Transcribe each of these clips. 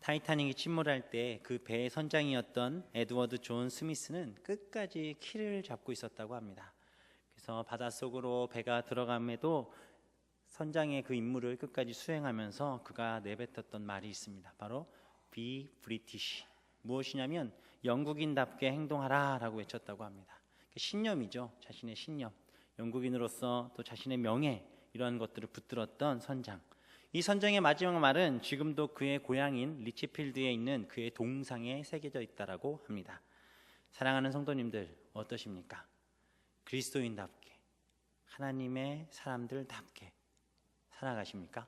타이타닉이 침몰할 때 그 배의 선장이었던 에드워드 존 스미스는 끝까지 키를 잡고 있었다고 합니다. 그래서 바닷속으로 배가 들어감에도 선장의 그 임무를 끝까지 수행하면서 그가 내뱉었던 말이 있습니다. 바로 Be British. 무엇이냐면 영국인답게 행동하라 라고 외쳤다고 합니다. 신념이죠. 자신의 신념. 영국인으로서 또 자신의 명예, 이러한 것들을 붙들었던 선장. 이 선장의 마지막 말은 지금도 그의 고향인 리치필드에 있는 그의 동상에 새겨져 있다라고 합니다. 사랑하는 성도님들, 어떠십니까? 그리스도인답게, 하나님의 사람들답게 살아가십니까?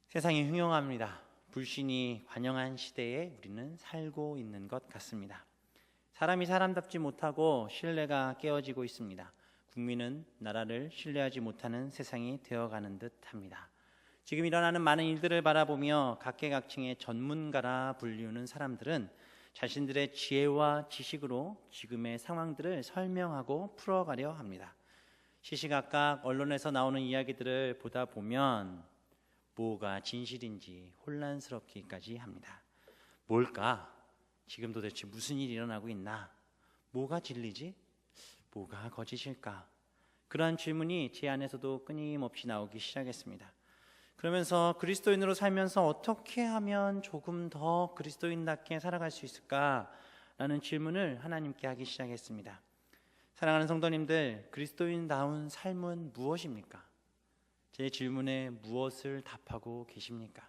세상이 흉흉합니다. 불신이 관영한 시대에 우리는 살고 있는 것 같습니다. 사람이 사람답지 못하고 신뢰가 깨어지고 있습니다. 국민은 나라를 신뢰하지 못하는 세상이 되어가는 듯합니다. 지금 일어나는 많은 일들을 바라보며 각계각층의 전문가라 불리우는 사람들은 자신들의 지혜와 지식으로 지금의 상황들을 설명하고 풀어가려 합니다. 시시각각 언론에서 나오는 이야기들을 보다 보면 뭐가 진실인지 혼란스럽기까지 합니다. 뭘까? 지금 도대체 무슨 일이 일어나고 있나? 뭐가 진리지? 뭐가 거짓일까? 그러한 질문이 제 안에서도 끊임없이 나오기 시작했습니다. 그러면서 그리스도인으로 살면서 어떻게 하면 조금 더 그리스도인답게 살아갈 수 있을까라는 질문을 하나님께 하기 시작했습니다. 사랑하는 성도님들, 그리스도인다운 삶은 무엇입니까? 제 질문에 무엇을 답하고 계십니까?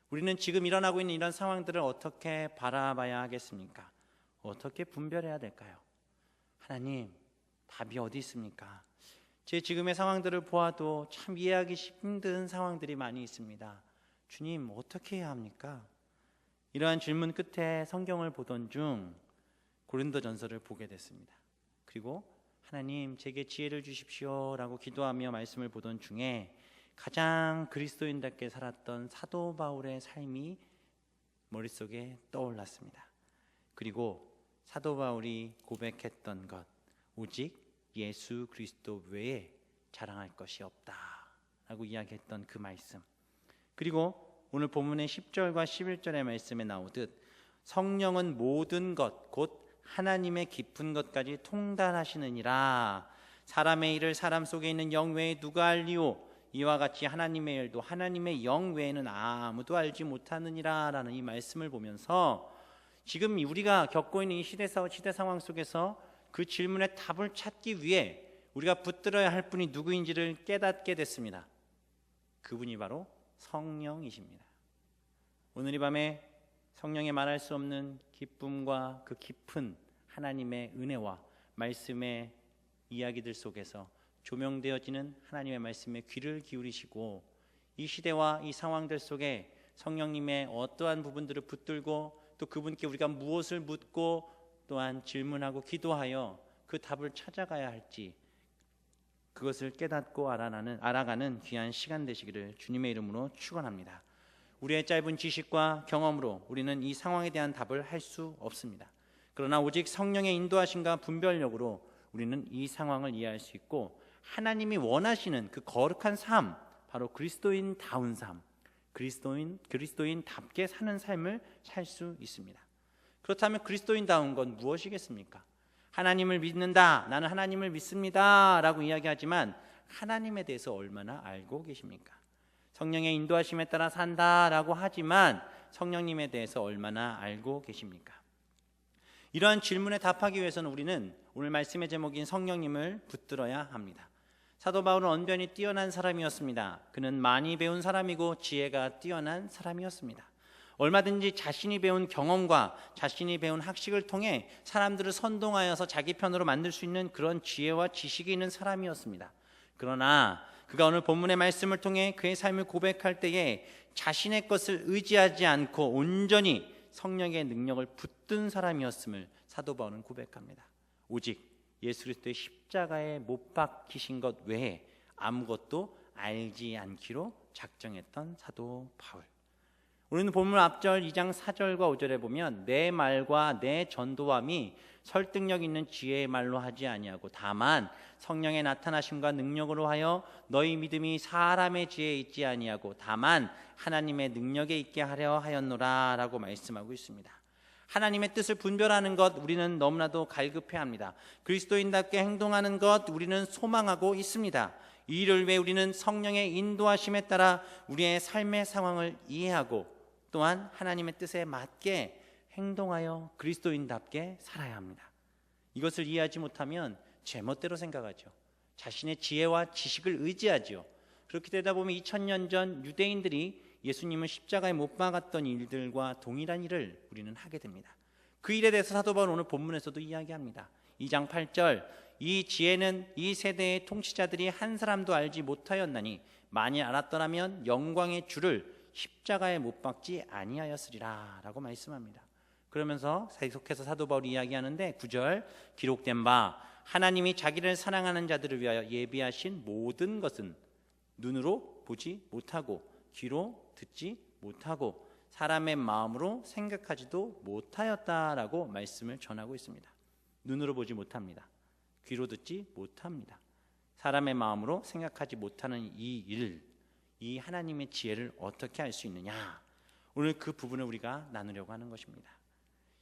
우리는 지금 일어나고 있는 이런 상황들을 어떻게 바라봐야 하겠습니까? 어떻게 분별해야 될까요? 하나님, 답이 어디 있습니까? 제 지금의 상황들을 보아도 참 이해하기 힘든 상황들이 많이 있습니다. 주님, 어떻게 해야 합니까? 이러한 질문 끝에 성경을 보던 중 고린도전서를 보게 됐습니다. 그리고 하나님, 제게 지혜를 주십시오 라고 기도하며 말씀을 보던 중에 가장 그리스도인답게 살았던 사도 바울의 삶이 머릿속에 떠올랐습니다. 그리고 사도 바울이 고백했던 것, 오직 예수 그리스도 외에 자랑할 것이 없다 라고 이야기했던 그 말씀, 그리고 오늘 본문의 10절과 11절의 말씀에 나오듯 성령은 모든 것 곧 하나님의 깊은 것까지 통달하시느니라. 사람의 일을 사람 속에 있는 영 외에 누가 알리오? 이와 같이 하나님의 일도 하나님의 영 외에는 아무도 알지 못하느니라 라는 이 말씀을 보면서 지금 우리가 겪고 있는 이 시대 상황 속에서 그 질문의 답을 찾기 위해 우리가 붙들어야 할 분이 누구인지를 깨닫게 됐습니다. 그분이 바로 성령이십니다. 오늘 이 밤에 성령의 말할 수 없는 기쁨과 그 깊은 하나님의 은혜와 말씀의 이야기들 속에서 조명되어지는 하나님의 말씀에 귀를 기울이시고 이 시대와 이 상황들 속에 성령님의 어떠한 부분들을 붙들고 또 그분께 우리가 무엇을 묻고 또한 질문하고 기도하여 그 답을 찾아가야 할지 그것을 깨닫고 알아가는 귀한 시간 되시기를 주님의 이름으로 축원합니다. 우리의 짧은 지식과 경험으로 우리는 이 상황에 대한 답을 할 수 없습니다. 그러나 오직 성령의 인도하심과 분별력으로 우리는 이 상황을 이해할 수 있고 하나님이 원하시는 그 거룩한 삶, 바로 그리스도인다운 삶, 그리스도인답게 사는 삶을 살 수 있습니다. 그렇다면 그리스도인다운 건 무엇이겠습니까? 하나님을 믿는다, 나는 하나님을 믿습니다 라고 이야기하지만 하나님에 대해서 얼마나 알고 계십니까? 성령의 인도하심에 따라 산다라고 하지만 성령님에 대해서 얼마나 알고 계십니까? 이러한 질문에 답하기 위해서는 우리는 오늘 말씀의 제목인 성령님을 붙들어야 합니다. 사도 바울은 언변이 뛰어난 사람이었습니다. 그는 많이 배운 사람이고 지혜가 뛰어난 사람이었습니다. 얼마든지 자신이 배운 경험과 자신이 배운 학식을 통해 사람들을 선동하여서 자기 편으로 만들 수 있는 그런 지혜와 지식이 있는 사람이었습니다. 그러나 그가 오늘 본문의 말씀을 통해 그의 삶을 고백할 때에 자신의 것을 의지하지 않고 온전히 성령의 능력을 붙든 사람이었음을 사도 바울은 고백합니다. 오직 예수 그리스도의 십자가에 못 박히신 것 외에 아무것도 알지 않기로 작정했던 사도 바울. 우리는 본문 앞절 2장 4절과 5절에 보면 내 말과 내 전도함이 설득력 있는 지혜의 말로 하지 아니하고 다만 성령의 나타나심과 능력으로 하여 너희 믿음이 사람의 지혜에 있지 아니하고 다만 하나님의 능력에 있게 하려 하였노라 라고 말씀하고 있습니다. 하나님의 뜻을 분별하는 것 우리는 너무나도 갈급해합니다. 그리스도인답게 행동하는 것 우리는 소망하고 있습니다. 이 일을 위해 우리는 성령의 인도하심에 따라 우리의 삶의 상황을 이해하고 또한 하나님의 뜻에 맞게 행동하여 그리스도인답게 살아야 합니다. 이것을 이해하지 못하면 제멋대로 생각하죠. 자신의 지혜와 지식을 의지하죠. 그렇게 되다 보면 2000년 전 유대인들이 예수님을 십자가에 못 박았던 일들과 동일한 일을 우리는 하게 됩니다. 그 일에 대해서 사도 바울은 오늘 본문에서도 이야기합니다. 2장 8절 이 지혜는 이 세대의 통치자들이 한 사람도 알지 못하였나니 만일 알았더라면 영광의 주를 십자가에 못 박지 아니하였으리라 라고 말씀합니다. 그러면서 계속해서 사도 바울이 이야기하는데 9절 기록된 바 하나님이 자기를 사랑하는 자들을 위하여 예비하신 모든 것은 눈으로 보지 못하고 귀로 듣지 못하고 사람의 마음으로 생각하지도 못하였다라고 말씀을 전하고 있습니다. 눈으로 보지 못합니다. 귀로 듣지 못합니다. 사람의 마음으로 생각하지 못하는 이 일, 이 하나님의 지혜를 어떻게 알 수 있느냐? 오늘 그 부분을 우리가 나누려고 하는 것입니다.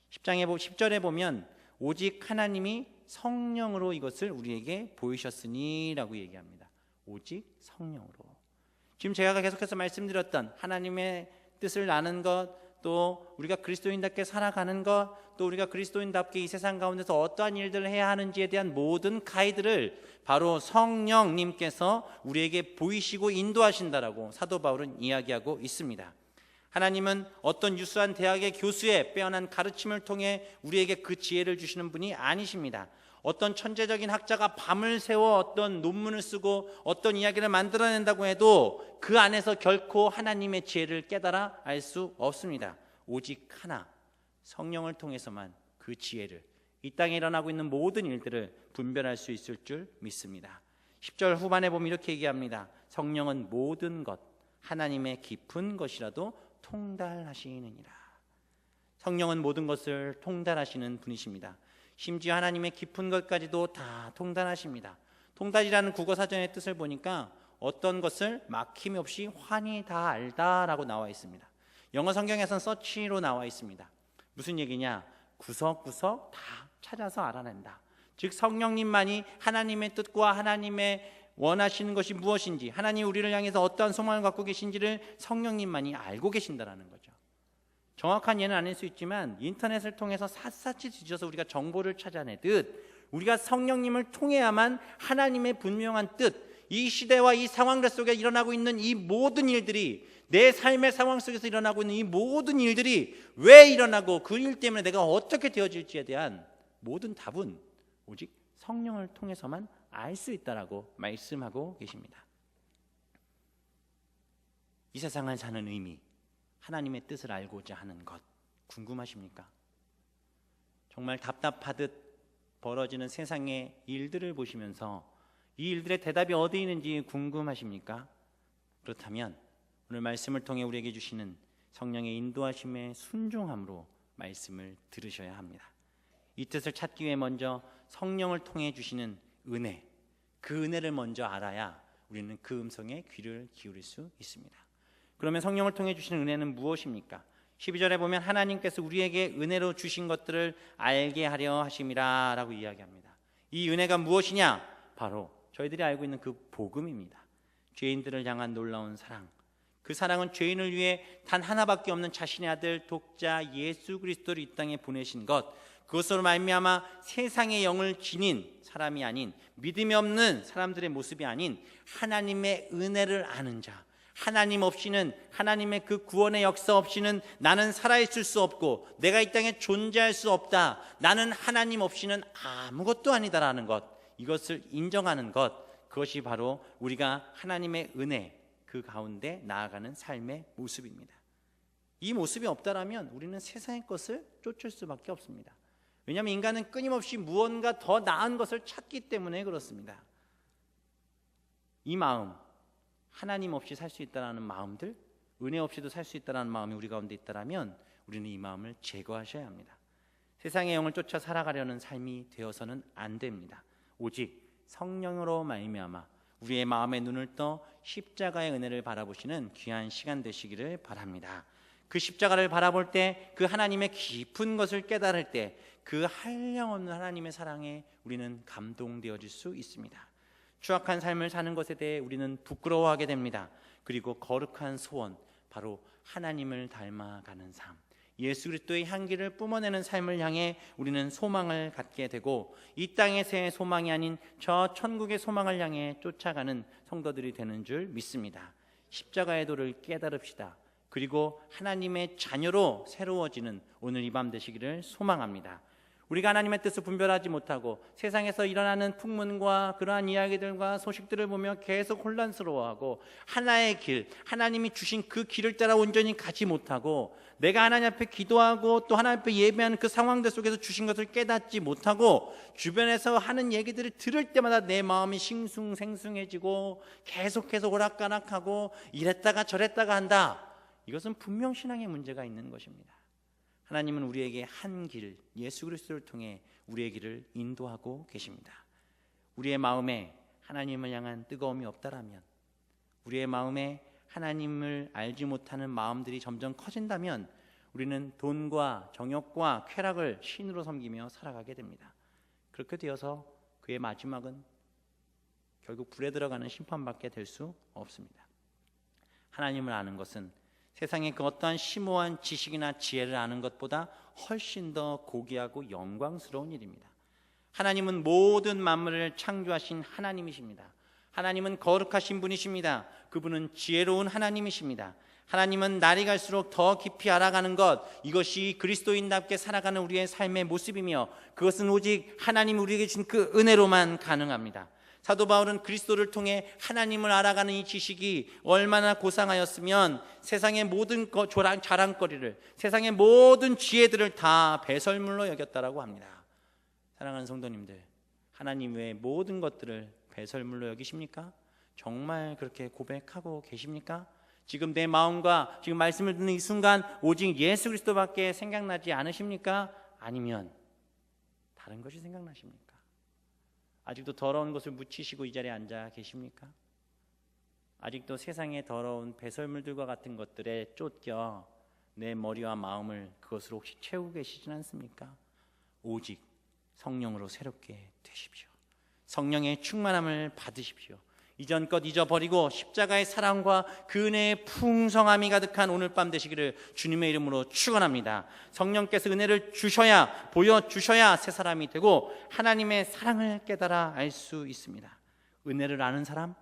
10절에 보면 오직 하나님이 성령으로 이것을 우리에게 보이셨으니 라고 얘기합니다. 오직 성령으로. 지금 제가 계속해서 말씀드렸던 하나님의 뜻을 아는 것, 또 우리가 그리스도인답게 살아가는 것, 또 우리가 그리스도인답게 이 세상 가운데서 어떠한 일들을 해야 하는지에 대한 모든 가이드를 바로 성령님께서 우리에게 보이시고 인도하신다라고 사도 바울은 이야기하고 있습니다. 하나님은 어떤 유수한 대학의 교수의 빼어난 가르침을 통해 우리에게 그 지혜를 주시는 분이 아니십니다. 어떤 천재적인 학자가 밤을 새워 어떤 논문을 쓰고 어떤 이야기를 만들어낸다고 해도 그 안에서 결코 하나님의 지혜를 깨달아 알 수 없습니다. 오직 하나, 성령을 통해서만 그 지혜를, 이 땅에 일어나고 있는 모든 일들을 분별할 수 있을 줄 믿습니다. 10절 후반에 보면 이렇게 얘기합니다. 성령은 모든 것, 하나님의 깊은 것이라도 통달하시느니라. 성령은 모든 것을 통달하시는 분이십니다. 심지어 하나님의 깊은 것까지도 다 통달하십니다. 통달이라는 국어사전의 뜻을 보니까 어떤 것을 막힘 없이 환히 다 알다라고 나와 있습니다. 영어 성경에서는 서치로 나와 있습니다. 무슨 얘기냐? 구석구석 다 찾아서 알아낸다. 즉 성령님만이 하나님의 뜻과 하나님의 원하시는 것이 무엇인지, 하나님 우리를 향해서 어떠한 소망을 갖고 계신지를 성령님만이 알고 계신다라는 거죠. 정확한 예는 아닐 수 있지만 인터넷을 통해서 샅샅이 뒤져서 우리가 정보를 찾아내듯 우리가 성령님을 통해야만 하나님의 분명한 뜻, 이 시대와 이 상황들 속에 일어나고 있는 이 모든 일들이, 내 삶의 상황 속에서 일어나고 있는 이 모든 일들이 왜 일어나고 그 일 때문에 내가 어떻게 되어질지에 대한 모든 답은 오직 성령을 통해서만 알 수 있다라고 말씀하고 계십니다. 이 세상을 사는 의미, 하나님의 뜻을 알고자 하는 것 궁금하십니까? 정말 답답하듯 벌어지는 세상의 일들을 보시면서 이 일들의 대답이 어디 있는지 궁금하십니까? 그렇다면 오늘 말씀을 통해 우리에게 주시는 성령의 인도하심에 순종함으로 말씀을 들으셔야 합니다. 이 뜻을 찾기 위해 먼저 성령을 통해 주시는 은혜, 그 은혜를 먼저 알아야 우리는 그 음성에 귀를 기울일 수 있습니다. 그러면 성령을 통해 주시는 은혜는 무엇입니까? 12절에 보면 하나님께서 우리에게 은혜로 주신 것들을 알게 하려 하심이라 라고 이야기합니다. 이 은혜가 무엇이냐? 바로 저희들이 알고 있는 그 복음입니다. 죄인들을 향한 놀라운 사랑, 그 사랑은 죄인을 위해 단 하나밖에 없는 자신의 아들 독자 예수 그리스도를 이 땅에 보내신 것, 그것으로 말미암아 세상의 영을 지닌 사람이 아닌, 믿음이 없는 사람들의 모습이 아닌 하나님의 은혜를 아는 자, 하나님 없이는, 하나님의 그 구원의 역사 없이는 나는 살아있을 수 없고 내가 이 땅에 존재할 수 없다, 나는 하나님 없이는 아무것도 아니다라는 것, 이것을 인정하는 것, 그것이 바로 우리가 하나님의 은혜 그 가운데 나아가는 삶의 모습입니다. 이 모습이 없다라면 우리는 세상의 것을 쫓을 수밖에 없습니다. 왜냐하면 인간은 끊임없이 무언가 더 나은 것을 찾기 때문에 그렇습니다. 이 마음, 하나님 없이 살 수 있다는 마음들, 은혜 없이도 살 수 있다는 마음이 우리 가운데 있다면 우리는 이 마음을 제거하셔야 합니다. 세상의 영을 쫓아 살아가려는 삶이 되어서는 안 됩니다. 오직 성령으로 말미암아 우리의 마음의 눈을 떠 십자가의 은혜를 바라보시는 귀한 시간 되시기를 바랍니다. 그 십자가를 바라볼 때 그 하나님의 깊은 것을 깨달을 때 그 한량없는 하나님의 사랑에 우리는 감동되어질 수 있습니다. 추악한 삶을 사는 것에 대해 우리는 부끄러워하게 됩니다. 그리고 거룩한 소원, 바로 하나님을 닮아가는 삶, 예수 그리스도의 향기를 뿜어내는 삶을 향해 우리는 소망을 갖게 되고 이 땅에서의 소망이 아닌 저 천국의 소망을 향해 쫓아가는 성도들이 되는 줄 믿습니다. 십자가의 도를 깨달읍시다. 그리고 하나님의 자녀로 새로워지는 오늘 이 밤 되시기를 소망합니다. 우리가 하나님의 뜻을 분별하지 못하고 세상에서 일어나는 풍문과 그러한 이야기들과 소식들을 보며 계속 혼란스러워하고 하나의 길, 하나님이 주신 그 길을 따라 온전히 가지 못하고 내가 하나님 앞에 기도하고 또 하나님 앞에 예배하는 그 상황들 속에서 주신 것을 깨닫지 못하고 주변에서 하는 얘기들을 들을 때마다 내 마음이 싱숭생숭해지고 계속해서 오락가락하고 이랬다가 저랬다가 한다. 이것은 분명 신앙의 문제가 있는 것입니다. 하나님은 우리에게 한 길, 예수 그리스도를 통해 우리의 길을 인도하고 계십니다. 우리의 마음에 하나님을 향한 뜨거움이 없다라면, 우리의 마음에 하나님을 알지 못하는 마음들이 점점 커진다면 우리는 돈과 정욕과 쾌락을 신으로 섬기며 살아가게 됩니다. 그렇게 되어서 그의 마지막은 결국 불에 들어가는 심판밖에 될 수 없습니다. 하나님을 아는 것은 세상의 그 어떠한 심오한 지식이나 지혜를 아는 것보다 훨씬 더 고귀하고 영광스러운 일입니다. 하나님은 모든 만물을 창조하신 하나님이십니다. 하나님은 거룩하신 분이십니다. 그분은 지혜로운 하나님이십니다. 하나님은 날이 갈수록 더 깊이 알아가는 것, 이것이 그리스도인답게 살아가는 우리의 삶의 모습이며 그것은 오직 하나님이 우리에게 주신 그 은혜로만 가능합니다. 사도 바울은 그리스도를 통해 하나님을 알아가는 이 지식이 얼마나 고상하였으면 세상의 모든 자랑거리를, 세상의 모든 지혜들을 다 배설물로 여겼다라고 합니다. 사랑하는 성도님들, 하나님 외의 모든 것들을 배설물로 여기십니까? 정말 그렇게 고백하고 계십니까? 지금 내 마음과 지금 말씀을 듣는 이 순간 오직 예수 그리스도밖에 생각나지 않으십니까? 아니면 다른 것이 생각나십니까? 아직도 더러운 것을 묻히시고 이 자리에 앉아 계십니까? 아직도 세상의 더러운 배설물들과 같은 것들에 쫓겨 내 머리와 마음을 그것으로 혹시 채우고 계시진 않습니까? 오직 성령으로 새롭게 되십시오. 성령의 충만함을 받으십시오. 이전 것 잊어버리고 십자가의 사랑과 그 은혜의 풍성함이 가득한 오늘 밤 되시기를 주님의 이름으로 축원합니다. 성령께서 은혜를 주셔야, 보여주셔야 새 사람이 되고 하나님의 사랑을 깨달아 알 수 있습니다. 은혜를 아는 사람,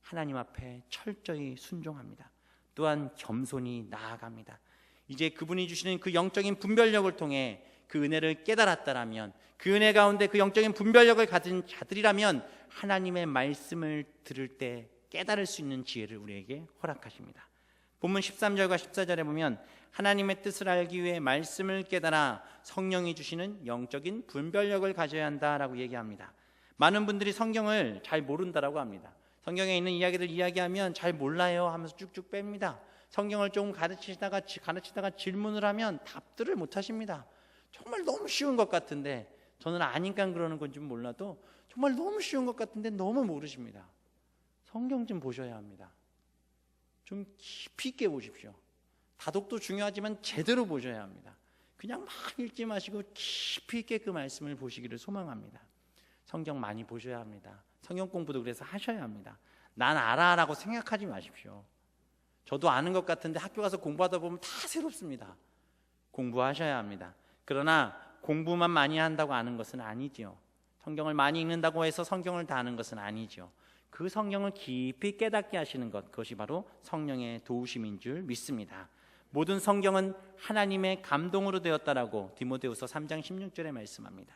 하나님 앞에 철저히 순종합니다. 또한 겸손히 나아갑니다. 이제 그분이 주시는 그 영적인 분별력을 통해 그 은혜를 깨달았다라면, 그 은혜 가운데 그 영적인 분별력을 가진 자들이라면 하나님의 말씀을 들을 때 깨달을 수 있는 지혜를 우리에게 허락하십니다. 본문 13절과 14절에 보면 하나님의 뜻을 알기 위해 말씀을 깨달아 성령이 주시는 영적인 분별력을 가져야 한다라고 얘기합니다. 많은 분들이 성경을 잘 모른다라고 합니다. 성경에 있는 이야기들 이야기하면 잘 몰라요 하면서 쭉쭉 뺍니다. 성경을 조금 가르치다가 질문을 하면 답들을 못 하십니다. 정말 너무 쉬운 것 같은데, 저는 아니까 그러는 건지 몰라도 정말 너무 쉬운 것 같은데 너무 모르십니다. 성경 좀 보셔야 합니다. 좀 깊이 있게 보십시오. 다독도 중요하지만 제대로 보셔야 합니다. 그냥 막 읽지 마시고 깊이 있게 그 말씀을 보시기를 소망합니다. 성경 많이 보셔야 합니다. 성경 공부도 그래서 하셔야 합니다. 난 알아라고 생각하지 마십시오. 저도 아는 것 같은데 학교 가서 공부하다 보면 다 새롭습니다. 공부하셔야 합니다. 그러나 공부만 많이 한다고 아는 것은 아니지요. 성경을 많이 읽는다고 해서 성경을 다 아는 것은 아니죠. 그 성경을 깊이 깨닫게 하시는 것, 그것이 바로 성령의 도우심인 줄 믿습니다. 모든 성경은 하나님의 감동으로 되었다라고 디모데후서 3장 16절에 말씀합니다.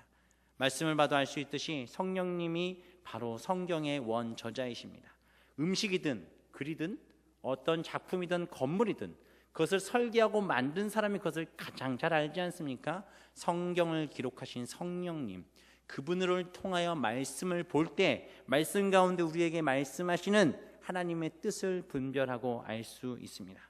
말씀을 봐도 알 수 있듯이 성령님이 바로 성경의 원저자이십니다. 음식이든 글이든 어떤 작품이든 건물이든 그것을 설계하고 만든 사람이 그것을 가장 잘 알지 않습니까? 성경을 기록하신 성령님, 그분을 통하여 말씀을 볼 때 말씀 가운데 우리에게 말씀하시는 하나님의 뜻을 분별하고 알 수 있습니다.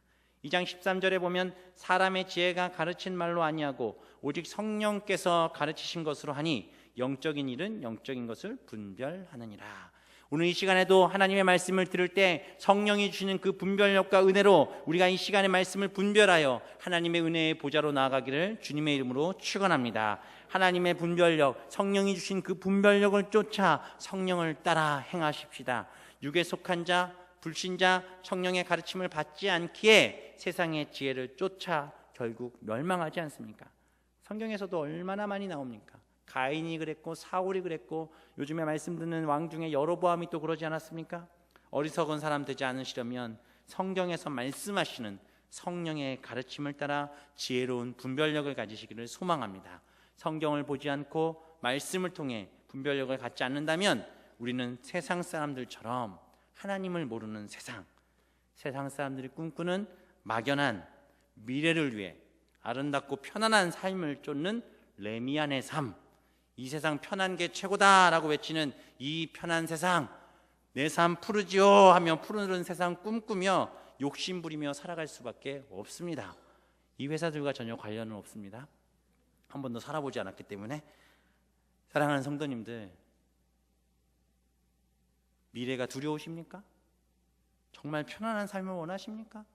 2장 13절에 보면 사람의 지혜가 가르친 말로 아니하고 오직 성령께서 가르치신 것으로 하니 영적인 일은 영적인 것을 분별하느니라. 오늘 이 시간에도 하나님의 말씀을 들을 때 성령이 주시는 그 분별력과 은혜로 우리가 이 시간의 말씀을 분별하여 하나님의 은혜의 보좌로 나아가기를 주님의 이름으로 축원합니다. 하나님의 분별력, 성령이 주신 그 분별력을 쫓아 성령을 따라 행하십시다. 육에 속한 자, 불신자, 성령의 가르침을 받지 않기에 세상의 지혜를 쫓아 결국 멸망하지 않습니까? 성경에서도 얼마나 많이 나옵니까? 가인이 그랬고 사울이 그랬고 요즘에 말씀 듣는 왕 중에 여로보암이 또 그러지 않았습니까? 어리석은 사람 되지 않으시려면 성경에서 말씀하시는 성령의 가르침을 따라 지혜로운 분별력을 가지시기를 소망합니다. 성경을 보지 않고 말씀을 통해 분별력을 갖지 않는다면 우리는 세상 사람들처럼 하나님을 모르는 세상 사람들이 꿈꾸는 막연한 미래를 위해 아름답고 편안한 삶을 쫓는 레미안의 삶, 이 세상 편한 게 최고다라고 외치는 이 편한 세상, 내 삶 푸르지요 하며 푸르른 세상 꿈꾸며 욕심부리며 살아갈 수밖에 없습니다. 이 회사들과 전혀 관련은 없습니다. 한 번도 살아보지 않았기 때문에. 사랑하는 성도님들, 미래가 두려우십니까? 정말 편안한 삶을 원하십니까?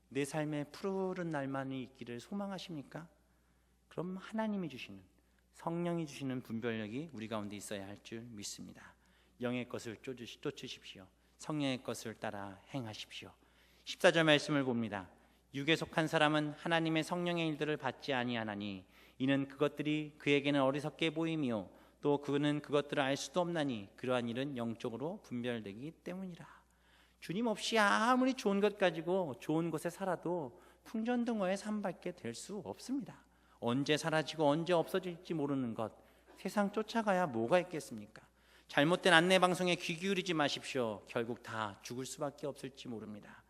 내 삶에 푸르른 날만이 있기를 소망하십니까? 그럼 하나님이 주시는, 성령이 주시는 분별력이 우리 가운데 있어야 할 줄 믿습니다. 영의 것을 쫓으십시오. 성령의 것을 따라 행하십시오. 14절 말씀을 봅니다. 육에 속한 사람은 하나님의 성령의 일들을 받지 아니하나니 이는 그것들이 그에게는 어리석게 보이며 또 그는 그것들을 알 수도 없나니 그러한 일은 영적으로 분별되기 때문이라. 주님 없이 아무리 좋은 것 가지고 좋은 곳에 살아도 풍전등화의 삶밖에 될 수 없습니다. 언제 사라지고 언제 없어질지 모르는 것, 세상 쫓아가야 뭐가 있겠습니까? 잘못된 안내 방송에 귀 기울이지 마십시오. 결국 다 죽을 수밖에 없을지 모릅니다.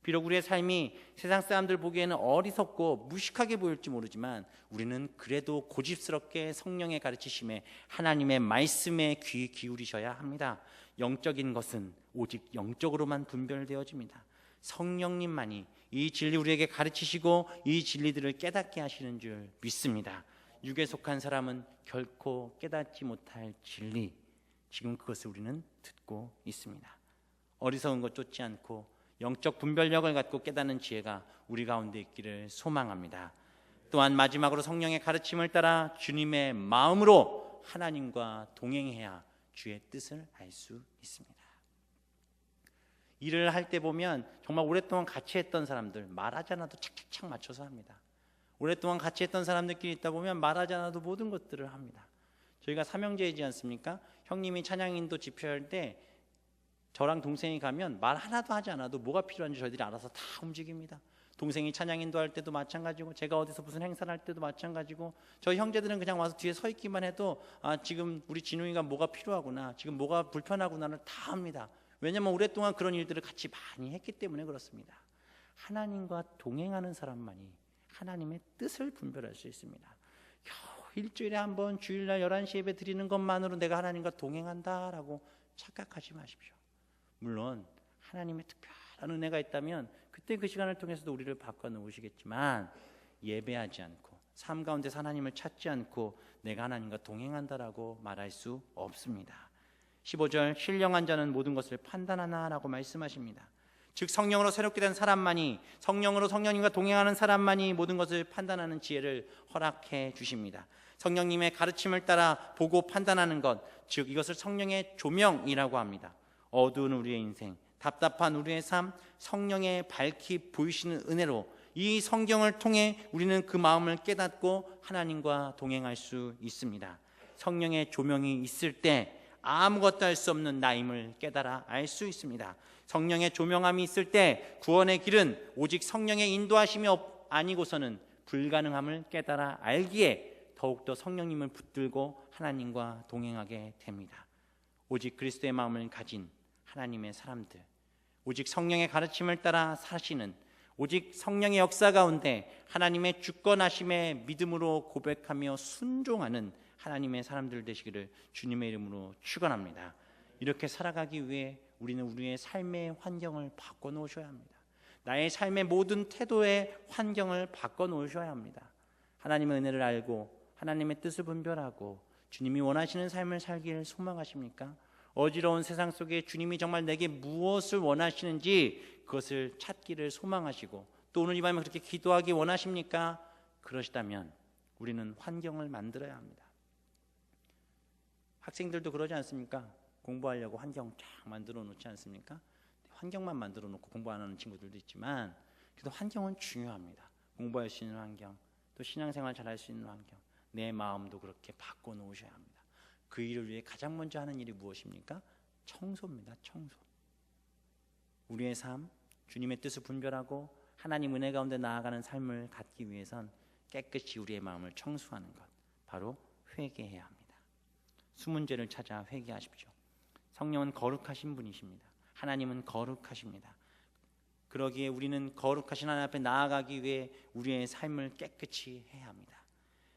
비록 우리의 삶이 세상 사람들 보기에는 어리석고 무식하게 보일지 모르지만 우리는 그래도 고집스럽게 성령의 가르치심에 하나님의 말씀에 귀 기울이셔야 합니다. 영적인 것은 오직 영적으로만 분별되어집니다. 성령님만이 이 진리 우리에게 가르치시고 이 진리들을 깨닫게 하시는 줄 믿습니다. 육에 속한 사람은 결코 깨닫지 못할 진리, 지금 그것을 우리는 듣고 있습니다. 어리석은 것 쫓지 않고 영적 분별력을 갖고 깨닫는 지혜가 우리 가운데 있기를 소망합니다. 또한 마지막으로 성령의 가르침을 따라 주님의 마음으로 하나님과 동행해야 주의 뜻을 알 수 있습니다. 일을 할 때 보면 정말 오랫동안 같이 했던 사람들 말하지 않아도 착착착 맞춰서 합니다. 오랫동안 같이 했던 사람들끼리 있다 보면 말하지 않아도 모든 것들을 합니다. 저희가 삼형제이지 않습니까? 형님이 찬양인도 집회할 때 저랑 동생이 가면 말 하나도 하지 않아도 뭐가 필요한지 저희들이 알아서 다 움직입니다. 동생이 찬양인도 할 때도 마찬가지고 제가 어디서 무슨 행사를 할 때도 마찬가지고 저희 형제들은 그냥 와서 뒤에 서 있기만 해도 지금 우리 진웅이가 뭐가 필요하구나, 지금 뭐가 불편하구나를 다 합니다. 왜냐하면 오랫동안 그런 일들을 같이 많이 했기 때문에 그렇습니다. 하나님과 동행하는 사람만이 하나님의 뜻을 분별할 수 있습니다. 일주일에 한 번 주일날 11시 예배 드리는 것만으로 내가 하나님과 동행한다라고 착각하지 마십시오. 물론 하나님의 특별한 은혜가 있다면 그때 그 시간을 통해서도 우리를 바꿔놓으시겠지만 예배하지 않고 삶 가운데서 하나님을 찾지 않고 내가 하나님과 동행한다라고 말할 수 없습니다. 15절 신령한 자는 모든 것을 판단하나라고 말씀하십니다. 즉 성령으로 새롭게 된 사람만이, 성령으로 성령님과 동행하는 사람만이 모든 것을 판단하는 지혜를 허락해 주십니다. 성령님의 가르침을 따라 보고 판단하는 것, 즉 이것을 성령의 조명이라고 합니다. 어두운 우리의 인생, 답답한 우리의 삶, 성령의 밝히 보이시는 은혜로 이 성경을 통해 우리는 그 마음을 깨닫고 하나님과 동행할 수 있습니다. 성령의 조명이 있을 때 아무것도 할 수 없는 나임을 깨달아 알 수 있습니다. 성령의 조명함이 있을 때 구원의 길은 오직 성령의 인도하심이 아니고서는 불가능함을 깨달아 알기에 더욱더 성령님을 붙들고 하나님과 동행하게 됩니다. 오직 그리스도의 마음을 가진 하나님의 사람들, 오직 성령의 가르침을 따라 사시는, 오직 성령의 역사 가운데 하나님의 주권하심의 믿음으로 고백하며 순종하는 하나님의 사람들 되시기를 주님의 이름으로 축원합니다. 이렇게 살아가기 위해 우리는 우리의 삶의 환경을 바꿔놓으셔야 합니다. 나의 삶의 모든 태도의 환경을 바꿔놓으셔야 합니다. 하나님의 은혜를 알고 하나님의 뜻을 분별하고 주님이 원하시는 삶을 살기를 소망하십니까? 어지러운 세상 속에 주님이 정말 내게 무엇을 원하시는지 그것을 찾기를 소망하시고 또 오늘 이 밤에 그렇게 기도하기 원하십니까? 그러시다면 우리는 환경을 만들어야 합니다. 학생들도 그러지 않습니까? 공부하려고 환경 쫙 만들어 놓지 않습니까? 환경만 만들어 놓고 공부 안 하는 친구들도 있지만 그래도 환경은 중요합니다. 공부할 수 있는 환경, 또 신앙생활 잘할 수 있는 환경, 내 마음도 그렇게 바꿔 놓으셔야 합니다. 그 일을 위해 가장 먼저 하는 일이 무엇입니까? 청소입니다. 청소. 우리의 삶, 주님의 뜻을 분별하고 하나님 은혜 가운데 나아가는 삶을 갖기 위해선 깨끗이 우리의 마음을 청소하는 것, 바로 회개해야 합니다. 숨은 죄를 찾아 회개하십시오. 성령은 거룩하신 분이십니다. 하나님은 거룩하십니다. 그러기에 우리는 거룩하신 하나님 앞에 나아가기 위해 우리의 삶을 깨끗이 해야 합니다.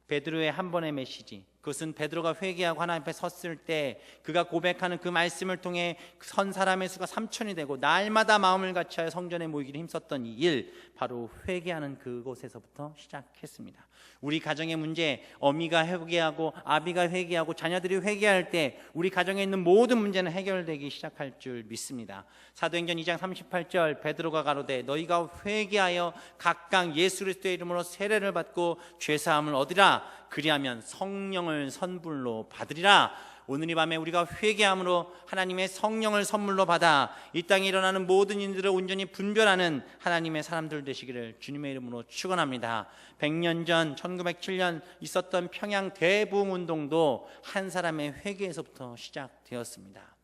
베드로의 한 번의 메시지, 그것은 베드로가 회개하고 하나님 앞에 섰을 때 그가 고백하는 그 말씀을 통해 선 사람의 수가 3,000이 되고 날마다 마음을 같이하여 성전에 모이기를 힘썼던 이 일, 바로 회개하는 그곳에서부터 시작했습니다. 우리 가정의 문제, 어미가 회개하고 아비가 회개하고 자녀들이 회개할 때 우리 가정에 있는 모든 문제는 해결되기 시작할 줄 믿습니다. 사도행전 2장 38절, 베드로가 가로되 너희가 회개하여 각각 예수 그리스도의 이름으로 세례를 받고 죄사함을 얻으라. 그리하면 성령을 선불로 받으리라. 오늘 이 밤에 우리가 회개함으로 하나님의 성령을 선물로 받아 이 땅에 일어나는 모든 일들을 온전히 분별하는 하나님의 사람들 되시기를 주님의 이름으로 축원합니다. 100년 전 1907년 있었던 평양 대부흥운동도 한 사람의 회개에서부터 시작되었습니다.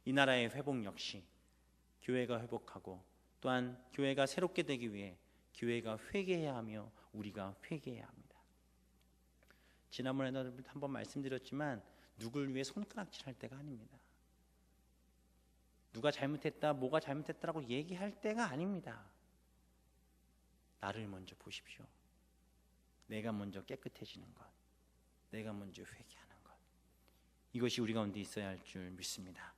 이 나라의 회복 역시 교회가 회복하고 또한 교회가 새롭게 되기 위해 교회가 회개해야 하며 우리가 회개해야 합니다. 지난번에도 한번 말씀드렸지만 누굴 위해 손가락질할 때가 아닙니다. 누가 잘못했다, 뭐가 잘못했다라고 얘기할 때가 아닙니다. 나를 먼저 보십시오. 내가 먼저 깨끗해지는 것, 내가 먼저 회개하는 것, 이것이 우리 가운데 있어야 할 줄 믿습니다.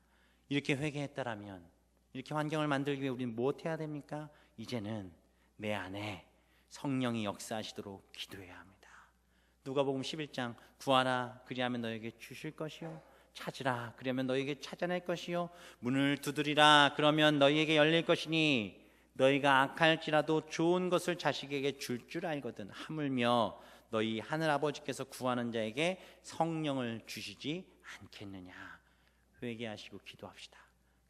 이렇게 회개했다라면, 이렇게 환경을 만들기 위해 우리는 무엇해야 됩니까? 이제는 내 안에 성령이 역사하시도록 기도해야 합니다. 누가복음 11장 구하라 그리하면 너에게 주실 것이요 찾으라 그러면 너에게 찾아낼 것이요 문을 두드리라 그러면 너희에게 열릴 것이니 너희가 악할지라도 좋은 것을 자식에게 줄 알거든 하물며 너희 하늘 아버지께서 구하는 자에게 성령을 주시지 않겠느냐. 회개하시고 기도합시다.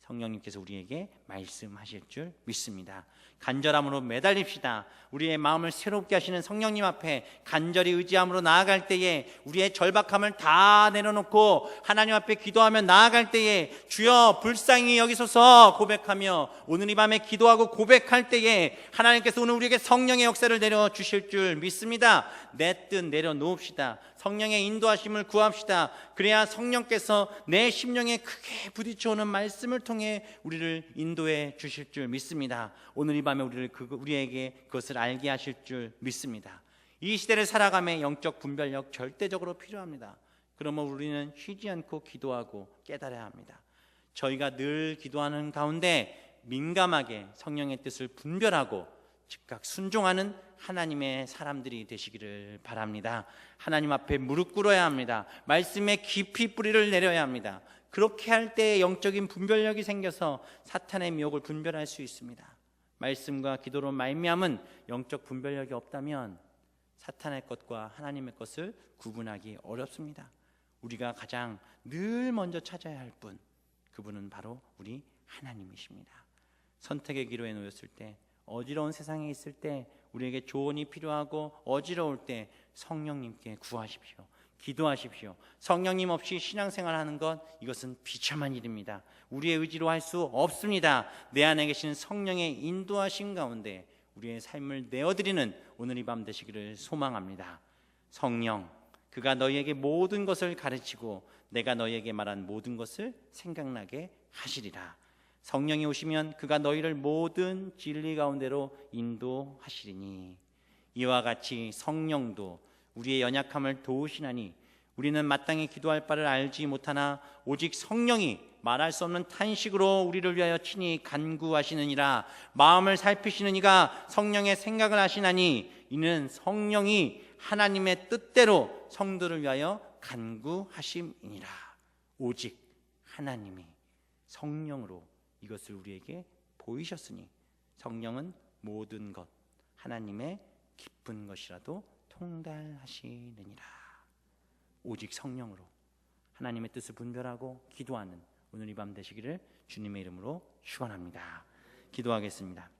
성령님께서 우리에게 말씀하실 줄 믿습니다. 간절함으로 매달립시다. 우리의 마음을 새롭게 하시는 성령님 앞에 간절히 의지함으로 나아갈 때에 우리의 절박함을 다 내려놓고 하나님 앞에 기도하며 나아갈 때에 주여 불쌍히 여기소서 고백하며 오늘 이 밤에 기도하고 고백할 때에 하나님께서 오늘 우리에게 성령의 역사를 내려주실 줄 믿습니다. 내 뜻 내려놓읍시다. 성령의 인도하심을 구합시다. 그래야 성령께서 내 심령에 크게 부딪혀오는 말씀을 통해 우리를 인도해 주실 줄 믿습니다. 오늘 이 밤에 우리에게 그것을 알게 하실 줄 믿습니다. 이 시대를 살아가며 영적 분별력 절대적으로 필요합니다. 그러면 우리는 쉬지 않고 기도하고 깨달아야 합니다. 저희가 늘 기도하는 가운데 민감하게 성령의 뜻을 분별하고 즉각 순종하는 하나님의 사람들이 되시기를 바랍니다. 하나님 앞에 무릎 꿇어야 합니다. 말씀에 깊이 뿌리를 내려야 합니다. 그렇게 할 때 영적인 분별력이 생겨서 사탄의 미혹을 분별할 수 있습니다. 말씀과 기도로 말미암은 영적 분별력이 없다면 사탄의 것과 하나님의 것을 구분하기 어렵습니다. 우리가 가장 늘 먼저 찾아야 할 분, 그분은 바로 우리 하나님이십니다. 선택의 기로에 놓였을 때, 어지러운 세상에 있을 때, 우리에게 조언이 필요하고 어지러울 때 성령님께 구하십시오. 기도하십시오. 성령님 없이 신앙생활하는 것, 이것은 비참한 일입니다. 우리의 의지로 할 수 없습니다. 내 안에 계신 성령의 인도하심 가운데 우리의 삶을 내어드리는 오늘 이 밤 되시기를 소망합니다. 성령, 그가 너희에게 모든 것을 가르치고 내가 너희에게 말한 모든 것을 생각나게 하시리라. 성령이 오시면 그가 너희를 모든 진리 가운데로 인도하시리니 이와 같이 성령도 우리의 연약함을 도우시나니 우리는 마땅히 기도할 바를 알지 못하나 오직 성령이 말할 수 없는 탄식으로 우리를 위하여 친히 간구하시느니라. 마음을 살피시는 이가 성령의 생각을 하시나니 이는 성령이 하나님의 뜻대로 성도를 위하여 간구하심이니라. 오직 하나님이 성령으로 이것을 우리에게 보이셨으니 성령은 모든 것 하나님의 기쁜 것이라도 통달하시느니라. 오직 성령으로 하나님의 뜻을 분별하고 기도하는 오늘 이 밤 되시기를 주님의 이름으로 축원합니다. 기도하겠습니다.